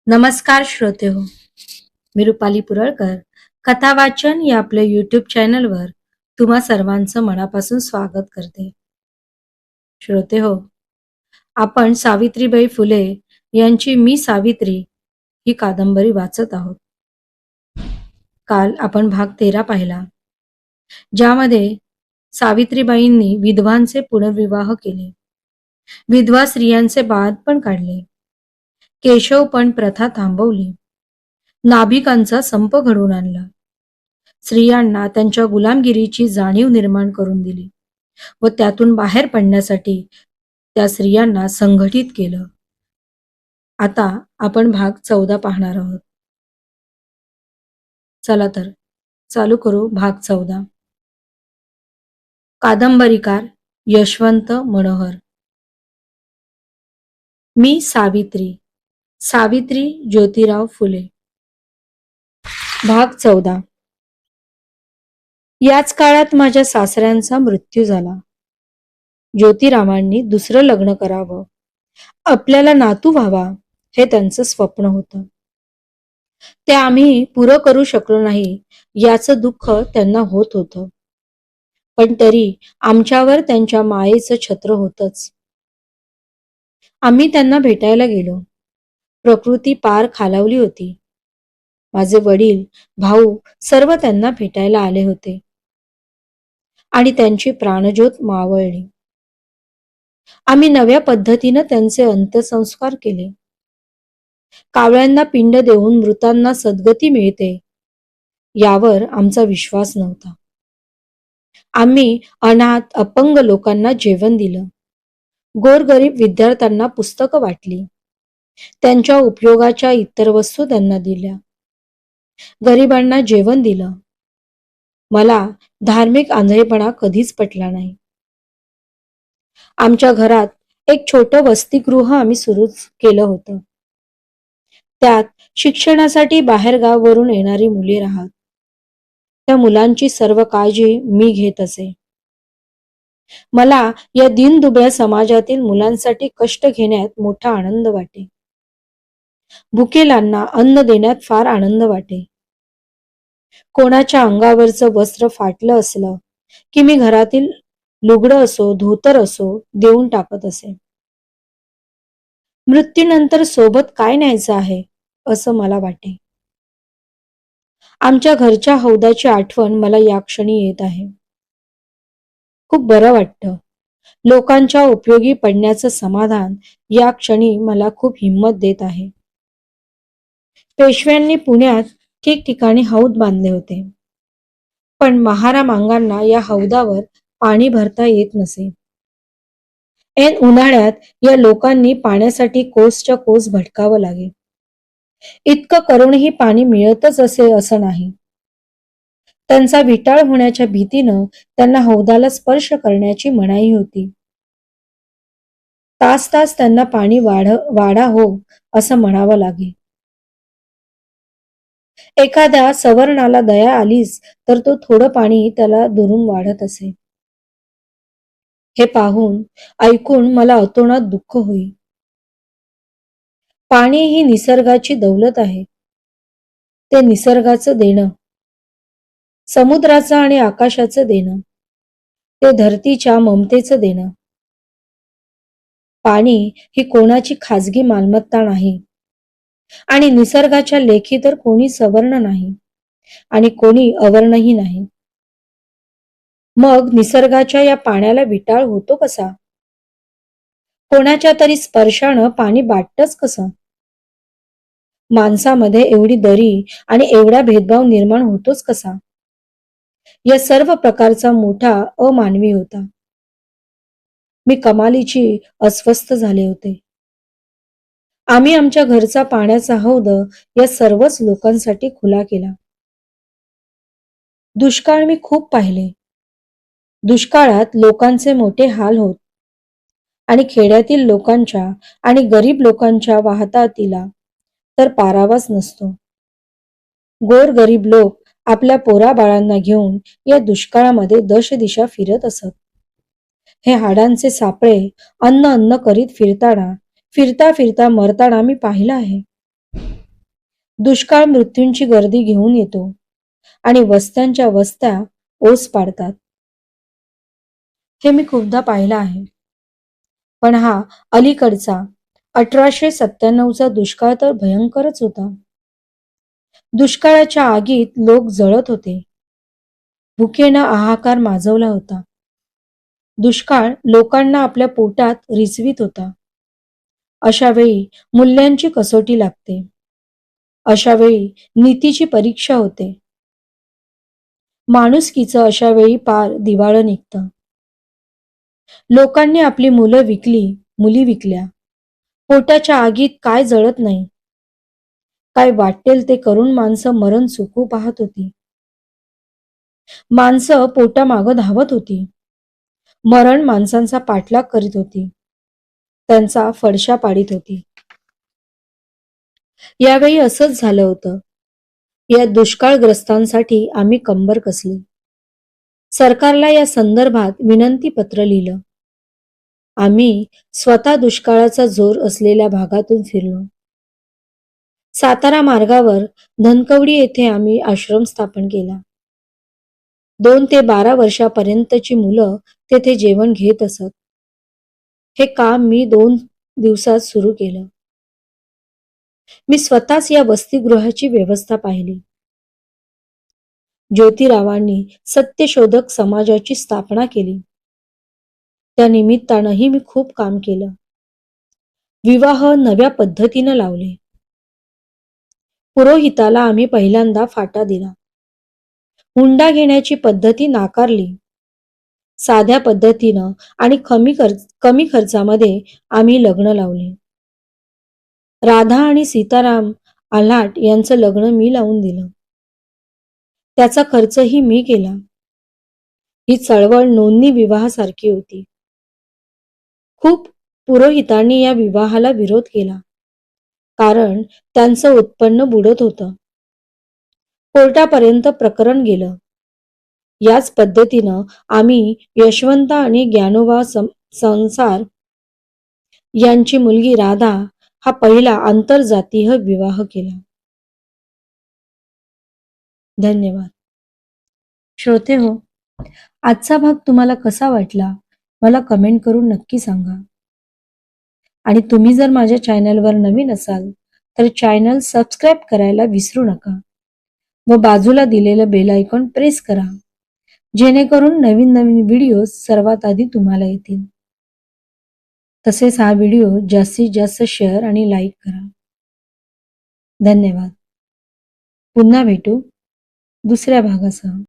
नमस्कार श्रोते हो, मी रुपाली पुरळकर कथा वाचन या आपल्या यूट्यूब चॅनलवर तुम्हा सर्वांचं मनापासून स्वागत करते. श्रोते हो, आपण सावित्रीबाई फुले यांची मी सावित्री ही कादंबरी वाचत आहोत. काल आपण भाग 13 पाहिला, ज्यामध्ये सावित्रीबाईंनी विधवांचे पुनर्विवाह केले, विधवा स्त्रियांचे बाद पण काढले, केशवपण प्रथा थांबवली, नाभिकांचा संप घडवून आणला, स्त्रियांना त्यांच्या गुलामगिरीची जाणीव निर्माण करून दिली व त्यातून बाहेर पडण्यासाठी त्या स्त्रियांना संघटित केलं. आता आपण भाग 14 पाहणार आहोत. चला तर चालू करू भाग 14. कादंबरीकार यशवंत मनोहर. मी सावित्री, सावित्री ज्योतिराव फुले. भाग 14. याच काळात माझ्या सासऱ्यांचा मृत्यू झाला. ज्योतिरावांनी दुसरं लग्न करावं, आपल्याला नातू व्हावा हे त्यांचं स्वप्न होतं. ते आम्ही पुरं करू शकलो नाही याचं दुःख त्यांना होत होतं. पण तरी आमच्यावर त्यांच्या मायेचं छत्र होतच. आम्ही त्यांना भेटायला गेलो. प्रकृती पार खालावली होती. माझे वडील, भाऊ सर्व त्यांना भेटायला आले होते आणि त्यांची प्राणज्योत मावळली. आम्ही नव्या पद्धतीनं त्यांचे अंत्यसंस्कार केले. कावळ्यांना पिंड देऊन मृतांना सद्गती मिळते यावर आमचा विश्वास नव्हता. आम्ही अनाथ अपंग लोकांना जेवण दिलं. गोरगरीब विद्यार्थ्यांना पुस्तकं वाटली. त्यांच्या उपयोगाच्या इतर वस्तू त्यांना दिल्या. गरिबांना जेवण दिलं. मला धार्मिक आंधळेपणा कधीच पटला नाही. आमच्या घरात एक छोटं वसतिगृह आम्ही सुरू केलं होतं. त्यात शिक्षणासाठी बाहेरगाववरून येणारी मुले राहत. त्या मुलांची सर्व काळजी मी घेत असे. मला या दीनदुबळ्या समाजातील मुलांसाठी कष्ट घेण्यात मोठा आनंद वाटे. भुकेलांना अन्न देण्यात फार आनंद वाटे. कोणाच्या अंगावरचं वस्त्र फाटलं असलं की मी घरातील लुगडं असो धोतर असो देऊन टाकत असे. मृत्यूनंतर सोबत काय न्यायचं आहे असं मला वाटे. आमच्या घरच्या हौदाची आठवण मला या क्षणी येत आहे. खूप बरं वाटतं. लोकांच्या उपयोगी पडण्याचं समाधान या क्षणी मला खूप हिंमत देत आहे. पेशव्यांनी पुण्यात ठिकठिकाणी हौद बांधले होते, पण महारा मांगांना या हौदावर पाणी भरता येत नसे. ऐन उन्हाळ्यात या लोकांनी पाण्यासाठी कोसच्या कोस भटकावं लागे. इतकं करूनही पाणी मिळतच असे असं नाही. त्यांचा विटाळ होण्याच्या भीतीनं त्यांना हौदाला स्पर्श करण्याची मनाई होती. तास तास त्यांना पाणी वाढा हो असं म्हणावं लागे. एखाद्या सवर्णाला दया आलीच तर तो थोडं पाणी त्याला दुरून वाढत असे. हे पाहून ऐकून मला अतोनात दुःख होई. पाणी ही निसर्गाची दौलत आहे. ते निसर्गाचं देणं, समुद्राचं आणि आकाशाचं देणं, ते धरतीच्या ममतेचं देणं. पाणी ही कोणाची खाजगी मालमत्ता नाही आणि निसर्गाच्या लेखी तर कोणी सवर्ण नाही आणि कोणी अवर्णही नाही. मग निसर्गाच्या या पाण्याला विटाळ होतो कसा? कोणाच्या तरी स्पर्शानं पाणी बाटतच कसं? माणसामध्ये एवढी दरी आणि एवढा भेदभाव निर्माण होतोच कसा? या सर्व प्रकारचा मोठा अमानवी होता. मी कमालीची अस्वस्थ झाले होते. आम्ही आमच्या घरचा पाण्याचा हौद या सर्वच लोकांसाठी खुला केला. दुष्काळ मी खूप पाहिले. दुष्काळात लोकांचे मोठे हाल होत आणि खेड्यातील लोकांच्या आणि गरीब लोकांच्या वाहतातीला तर पारावाच नसतो. गोर गरीब लोक आपल्या पोराबाळांना घेऊन या दुष्काळामध्ये दशदिशा फिरत असत. हे हाडांचे सापळे अन्न अन्न करीत फिरता फिरता मरताना मी पाहिलं आहे. दुष्काळ मृत्यूंची गर्दी घेऊन येतो आणि वस्त्यांच्या वस्त्या ओस पाडतात. हे मी खूपदा पाहिलं आहे. पण हा अलीकडचा 1897चा दुष्काळ तर भयंकरच होता. दुष्काळाच्या आगीत लोक जळत होते. भुकेनं हाहाकार माजवला होता. दुष्काळ लोकांना आपल्या पोटात रिचवीत होता. अशा वेळी मूल्यांची कसोटी लागते. अशा वेळी नीतीची परीक्षा होते. माणुसकीचं अशा वेळी पार दिवाळं निघतं. लोकांनी आपली मुलं विकली, मुली विकल्या. पोटाच्या आगीत काय जळत नाही. काय वाटेल ते करून माणसं मरण चुकू पाहत होती. माणसं पोटामागं धावत होती. मरण माणसांचा पाठलाग करीत होती. त्यांचा फडशा पाडित होती. यावेळी असंच झालं होतं. या दुष्काळग्रस्तांसाठी आम्ही कंबर कसली. सरकारला या संदर्भात विनंती पत्र लिहिलं. आम्ही स्वतः दुष्काळाचा जोर असलेल्या भागातून फिरलो. सातारा मार्गावर धनकवडी येथे आम्ही आश्रम स्थापन केला. 2 ते 12 वर्षापर्यंतची मुलं तेथे जेवण घेत असत. हे काम मी 2 दिवसात सुरू केलं. मी स्वतःच या वसतिगृहाची व्यवस्था पाहिली. ज्योतिरावांनी सत्यशोधक समाजाची स्थापना केली. त्या निमित्तानंही मी खूप काम केलं. विवाह नव्या पद्धतीनं लावले. पुरोहिताला आम्ही पहिल्यांदा फाटा दिला. हुंडा घेण्याची पद्धती नाकारली. साध्या पद्धतीनं आणि कमी खर्चामध्ये आम्ही लग्न लावले. राधा आणि सीताराम आल्हाट यांचं लग्न मी लावून दिलं. त्याचा खर्चही मी केला. ही चळवळ नोंदणी विवाहासारखी होती. खूप पुरोहितांनी या विवाहाला विरोध केला. कारण त्यांचं उत्पन्न बुडत होतं. कोर्टापर्यंत प्रकरण गेलं. याच पद्धतीनं आम्ही यशवंत आणि ज्ञानोबा संसार यांची मुलगी राधा हा पहिला आंतरजातीय विवाह केला. धन्यवाद. श्रोते हो, आजचा भाग तुम्हाला कसा वाटला मला कमेंट करून नक्की सांगा. आणि तुम्ही जर माझ्या चॅनलवर नवीन असाल तर चॅनल सबस्क्राईब करायला विसरू नका व बाजूला दिलेलं बेल आयकॉन प्रेस करा, जेणेकरून नवीन नवीन व्हिडिओ सर्वात आधी तुम्हाला येतील. तसेच हा व्हिडिओ जास्तीत जास्त शेअर आणि लाईक करा. धन्यवाद. पुन्हा भेटू दुसऱ्या भागासह.